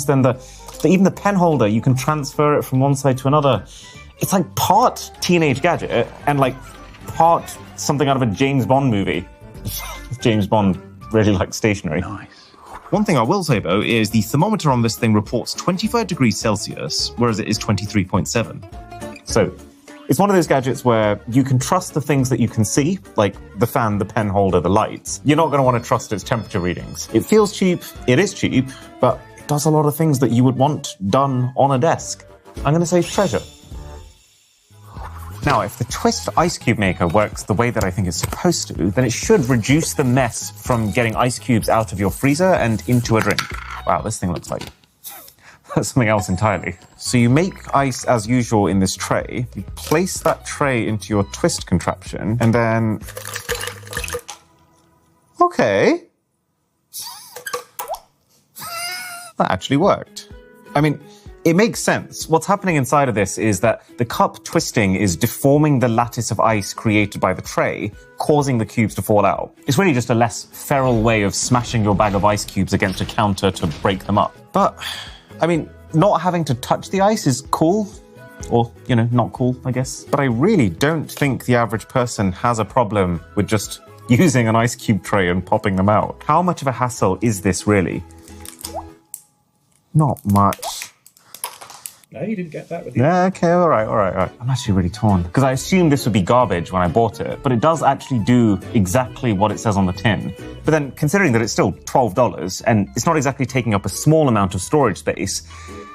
then even the pen holder, you can transfer it from one side to another. It's like part teenage gadget and like part something out of a James Bond movie. James Bond really likes stationery. Nice. One thing I will say, though, is the thermometer on this thing reports 25 degrees Celsius, whereas it is 23.7. So it's one of those gadgets where you can trust the things that you can see, like the fan, the pen holder, the lights. You're not going to want to trust its temperature readings. It feels cheap, it is cheap, but it does a lot of things that you would want done on a desk. I'm going to say treasure. Now, if the Twist ice cube maker works the way that I think it's supposed to, then it should reduce the mess from getting ice cubes out of your freezer and into a drink. Wow, this thing looks like something else entirely. So you make ice as usual in this tray. You place that tray into your Twist contraption, and then... Okay. That actually worked. I mean, it makes sense. What's happening inside of this is that the cup twisting is deforming the lattice of ice created by the tray, causing the cubes to fall out. It's really just a less feral way of smashing your bag of ice cubes against a counter to break them up. But, I mean, not having to touch the ice is cool. Or, you know, not cool, I guess. But I really don't think the average person has a problem with just using an ice cube tray and popping them out. How much of a hassle is this really? Not much. No, you didn't get that with you. Yeah, okay, all right. I'm actually really torn, because I assumed this would be garbage when I bought it, but it does actually do exactly what it says on the tin. But then, considering that it's still $12, and it's not exactly taking up a small amount of storage space,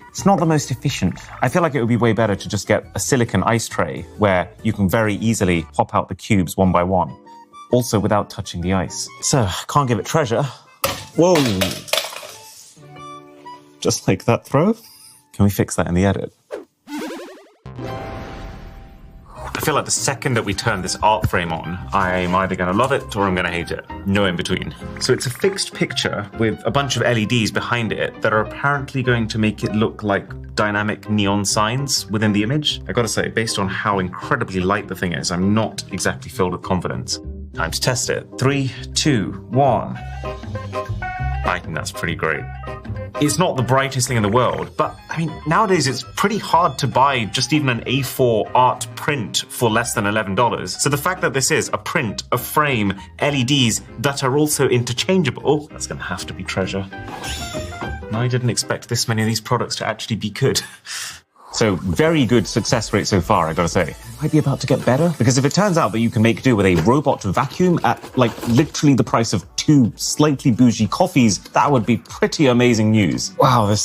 it's not the most efficient. I feel like it would be way better to just get a silicone ice tray, where you can very easily pop out the cubes one by one, also without touching the ice. So, can't give it treasure. Whoa! Just like that throw? Can we fix that in the edit? I feel like the second that we turn this art frame on, I'm either going to love it or I'm going to hate it. No in between. So it's a fixed picture with a bunch of LEDs behind it that are apparently going to make it look like dynamic neon signs within the image. I gotta say, based on how incredibly light the thing is, I'm not exactly filled with confidence. Time to test it. 3, 2, 1. I think that's pretty great. It's not the brightest thing in the world, but I mean, nowadays it's pretty hard to buy just even an A4 art print for less than $11. So the fact that this is a print, a frame, LEDs that are also interchangeable, that's gonna have to be treasure. I didn't expect this many of these products to actually be good. So very good success rate so far, I gotta say. Might be about to get better, because if it turns out that you can make do with a robot vacuum at, like, literally the price of 2 slightly bougie coffees, that would be pretty amazing news. Wow, this